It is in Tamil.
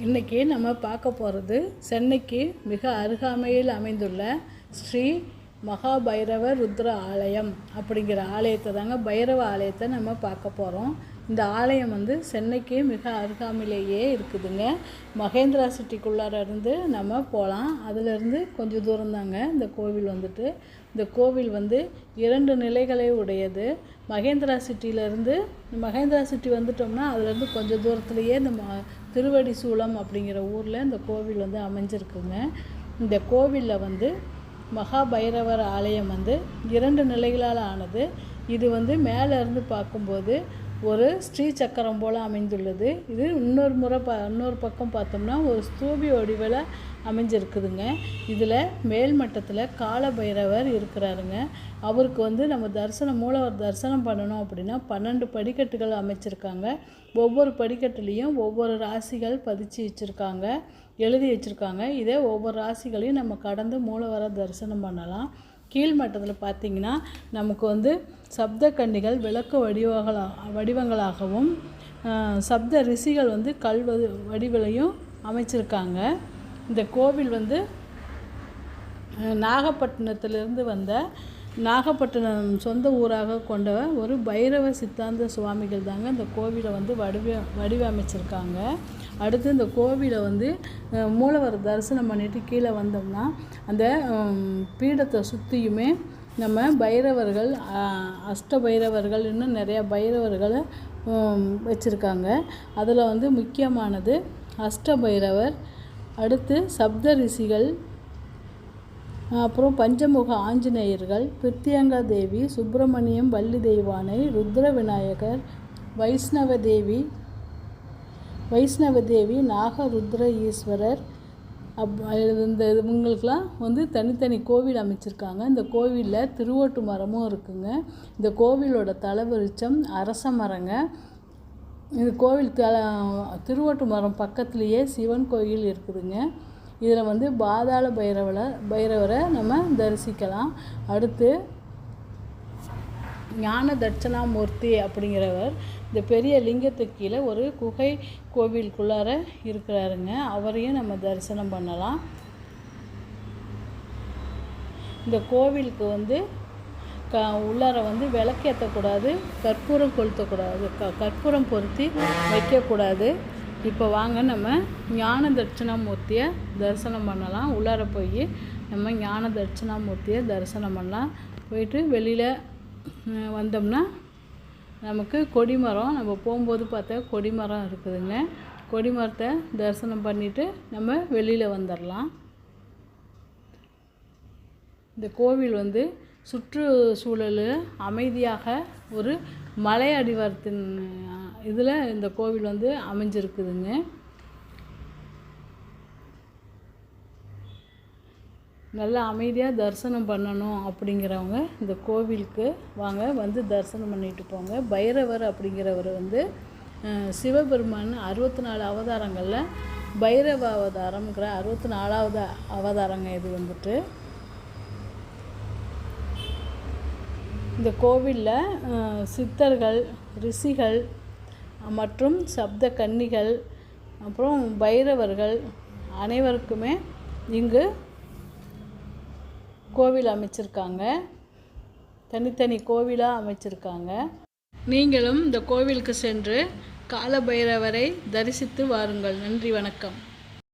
இன்றைக்கி நம்ம பார்க்க போகிறது சென்னைக்கு மிக அருகாமையில் அமைந்துள்ள ஸ்ரீ மகாபைரவர் ருத்ர ஆலயம் அப்படிங்கிற ஆலயத்தை தாங்க, பைரவ ஆலயத்தை நம்ம பார்க்க போகிறோம். இந்த ஆலயம் சென்னைக்கு மிக அருகாமையிலேயே இருக்குதுங்க. மகேந்திரா சிட்டிக்குள்ளார இருந்து நம்ம போகலாம். அதிலிருந்து கொஞ்சம் தூரம் தாங்க இந்த கோவில் இந்த கோவில் 2 நிலைகளை உடையது. மகேந்திரா சிட்டி வந்துட்டோம்னா அதுலேருந்து கொஞ்சம் தூரத்துலேயே இந்த திருவடி சூலம் அப்படிங்கிற ஊரில் இந்த கோவில் அமைஞ்சிருக்குங்க. இந்த கோவிலில் மகாபைரவர் ஆலயம் 2 நிலைகளால் ஆனது. இது மேலே இருந்து பார்க்கும்போது ஒரு ஸ்ரீ சக்கரம் போல் அமைந்துள்ளது. இது இன்னொரு பக்கம் பார்த்தோம்னா ஒரு ஸ்தூபி வடிவில் அமைஞ்சிருக்குதுங்க. இதில் மேல் மட்டத்தில் கால பைரவர் இருக்கிறாருங்க. அவருக்கு நம்ம மூலவர் தரிசனம் பண்ணணும் அப்படின்னா 12 படிக்கட்டுகள் அமைச்சிருக்காங்க. ஒவ்வொரு படிக்கட்டுலேயும் ஒவ்வொரு ராசிகள் எழுதி வச்சுருக்காங்க. இதே ஒவ்வொரு ராசிகளையும் நம்ம கடந்து மூலவரை தரிசனம் பண்ணலாம். கீழ்மட்டத்தில் பார்த்திங்கன்னா நமக்கு சப்த கன்னிகள் விளக்கு வடிவங்களாகவும் சப்த ரிஷிகள் கல் வடிவிலையும் அமைச்சிருக்காங்க. இந்த கோவில் நாகப்பட்டினம் சொந்த ஊராக கொண்ட ஒரு பைரவ சித்தாந்த சுவாமிகள் தாங்க இந்த கோவிலை வடிவமைச்சிருக்காங்க. அடுத்து இந்த கோவிலை மூலவர் தரிசனம் பண்ணிவிட்டு கீழே வந்தோம்னா அந்த பீடத்தை சுற்றியுமே நம்ம பைரவர்கள், அஷ்ட பைரவர்கள், இன்னும் நிறையா பைரவர்களை வச்சுருக்காங்க. அதில் முக்கியமானது அஷ்ட பைரவர், அடுத்து சப்த ரிஷிகள், அப்புறம் பஞ்சமுக ஆஞ்சநேயர்கள், பிரித்தியங்கா தேவி, சுப்பிரமணியம், வள்ளி தெய்வானை, ருத்ர விநாயகர், வைஷ்ணவ தேவி, நாக ருத்ர ஈஸ்வரர் இவங்களுக்கெல்லாம் தனித்தனி கோவில் அமைச்சிருக்காங்க. இந்த கோவிலில் திருவோட்டு மரமும் இருக்குங்க. இந்த கோவிலோட தலவிருட்சம் அரச மரங்க. இந்த கோவில் திருவோட்டு மரம் பக்கத்துலேயே சிவன் கோயில் இருக்குதுங்க. இதில் பாதாள பைரவரை நம்ம தரிசிக்கலாம். அடுத்து ஞான தட்சணாமூர்த்தி அப்படிங்கிறவர் இந்த பெரிய லிங்கத்துக்கு கீழே ஒரு குகை கோவிலுக்குள்ளார இருக்கிறாருங்க. அவரையும் நம்ம தரிசனம் பண்ணலாம். இந்த கோவிலுக்கு உள்ளார விளக்கேற்றக்கூடாது, கற்பூரம் கொளுத்தக்கூடாது, கற்பூரம் பொருத்தி வைக்கக்கூடாது. இப்போ வாங்க நம்ம ஞான தட்சிணாமூர்த்தியை தரிசனம் பண்ணலாம். உள்ளார போய் நம்ம ஞான தட்சிணாமூர்த்தியை தரிசனம் பண்ணலாம். போயிட்டு வெளியில் வந்தோம்னா நமக்கு கொடிமரம், நம்ம போகும்போது பார்த்தா கொடிமரம் இருக்குதுங்க. கொடிமரத்தை தரிசனம் பண்ணிவிட்டு நம்ம வெளியில் வந்துடலாம். இந்த கோவில் சுற்றுச்சூழல் அமைதியாக ஒரு மலை அடிவாரத்தின் இதில் இந்த கோவில் அமைஞ்சிருக்குதுங்க. நல்லா அமைதியாக தரிசனம் பண்ணணும் அப்படிங்கிறவங்க இந்த கோவிலுக்கு வாங்க, தரிசனம் பண்ணிட்டு போங்க. பைரவர் அப்படிங்கிறவர் சிவபெருமான் 64 அவதாரங்களில் பைரவ அவதாரம்ங்கிற 64வது அவதாரங்க. இது இந்த கோவிலில் சித்தர்கள், ரிஷிகள் மற்றும் சப்த கன்னிகள், அப்புறம் பைரவர்கள் அனைவருக்குமே இங்கு கோவில் அமைச்சிருக்காங்க. தனித்தனி கோவிலாக அமைச்சிருக்காங்க. நீங்களும் இந்த கோவிலுக்கு சென்று கால பைரவரை தரிசித்து வாருங்கள். நன்றி, வணக்கம்.